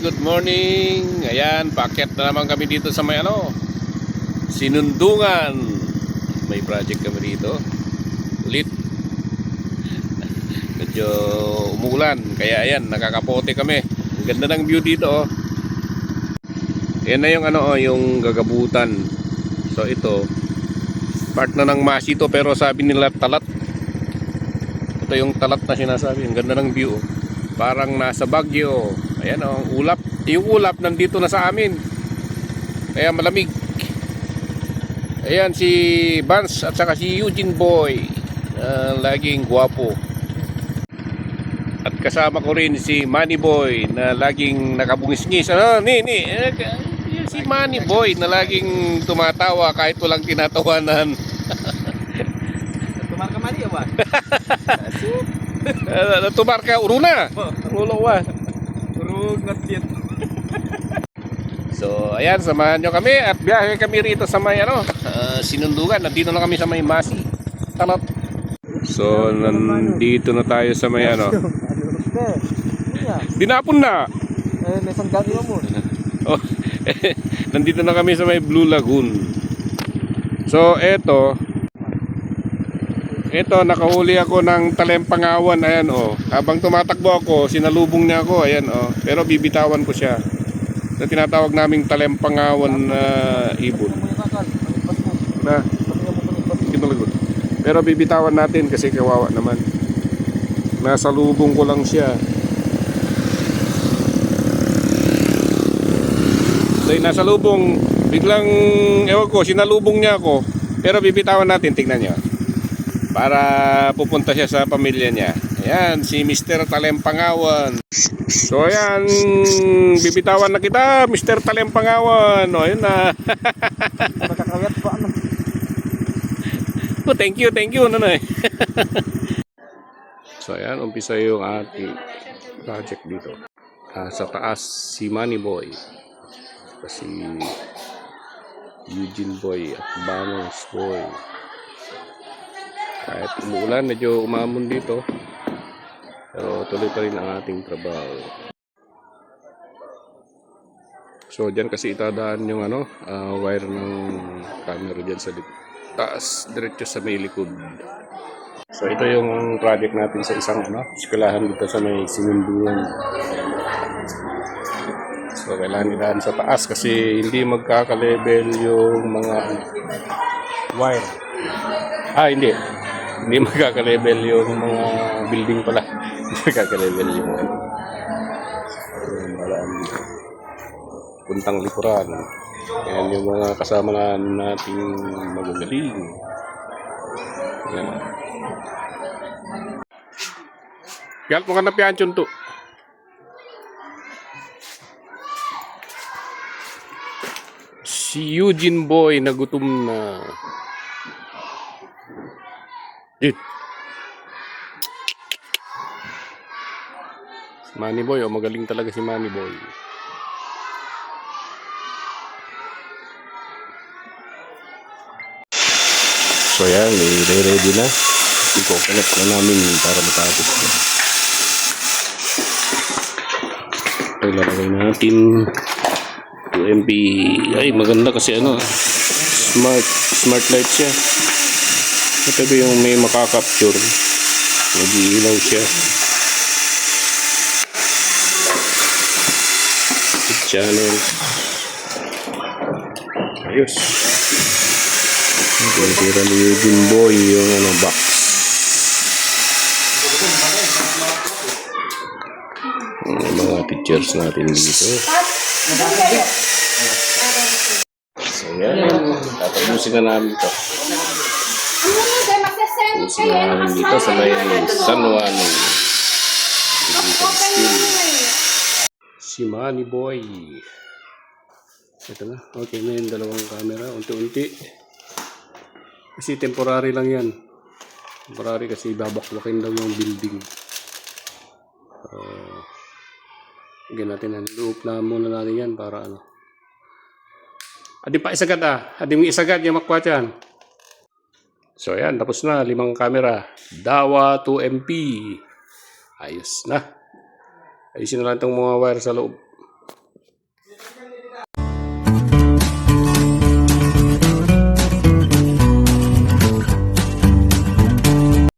Good morning. Ayan, paakyat na naman kami dito sa may Sinundungan. May project kami dito. Ulit. Medyo umuulan, kaya ayan, nakakapote kami. Ang ganda ng view dito, oh. Ayan na yung yung gagabutan. So ito, part na ng Masi to, pero sabi nila talat. Ito yung talat na sinasabi. Ang ganda ng view, oh. Parang nasa Baguio. Ayan, oh, ulap. Yung ulap nandito na sa amin. Kaya malamig. Ayan si Vance at saka si Eugene Boy. Laging gwapo. At kasama ko rin si Manny Boy na laging nakabungis-ngis. Si Manny Boy na laging tumatawa kahit walang tinatawanan. Tumar ka Manny ba? Tumar ka uruna. Ulo wa. Urug not yet. So, ayan, samahan nyo kami at biyahe kami rito sa may Sinundungan. Nandito na kami sa may Masi. Talat. So, nandito na tayo sa may Dinapon na. May sanggali mo. Oh, nandito na kami sa may Blue Lagoon. So, eto nakahuli ako ng talempangawan. Ayan, oh. Habang tumatakbo ako, sinalubong niya ako. Ayan, oh. Pero bibitawan ko siya. Na tinatawag naming talempangawan na ibon. Na, kinalagot. Pero bibitawan natin kasi kawawa naman. Nasa lubong ko lang siya. So, nasa lubong, biglang, ewan ko, sinalubong niya ako. Pero bibitawan natin, tingnan niyo. Para pupunta siya sa pamilya niya. Ayan, si Mr. Talempangawan. So ayan, bibitawan na kita, Mr. Talempangawan. O, yun na. Nakakawit pa ano. Oh, thank you, nanay. So ayan, umpisa yung ating project dito. Sa taas, si Manny Boy. Si Eugene Boy at Banos Boy. Kahit umuulan, medyo umamon dito. Pero tuloy pa rin ang ating trabaho. So dyan kasi itadaan yung wire ng camera dyan sa taas, diretso sa may likod. So ito yung project natin sa isang eskwelahan dito sa may Sinundungan. So kailangan idaan sa taas kasi hindi magkaka-level yung mga wire. Hindi magkaka-level yung mga building pala. Hindi magkaka-level yung puntang likuran. Yan yung mga kasama na nating magagaling. Yan. Kaya mo ka na pianchon to. Si Eugene Boy nagutom na. Dude. Manny Boy, magaling talaga si Manny Boy. So yan, ready na. I-connect na namin para matapos na. Ilalagay natin 2MP. Ay, maganda kasi smart light siya. Ito yung may makakapture. Nag-iilaw siya. Channel. Ayos. Tira ni Eugene Boy yung box. Mga pictures natin dito. So yan. Tatapusin na namin ito. Tapusin na namin dito sa may San Juan. Si Manny Boy. Ito na. Okay na yung dalawang camera. Unti-unti. Kasi temporary lang yan. Temporary kasi babakwakin daw yung building. Bigyan natin na. Loop na muna natin yan para Adi pa isagad Adi mo isagad yung makwat yan. So ayan. Tapos na. 5 camera. Dawa 2MP. Ayos na. Ayusin na lang itong mga wire sa loob.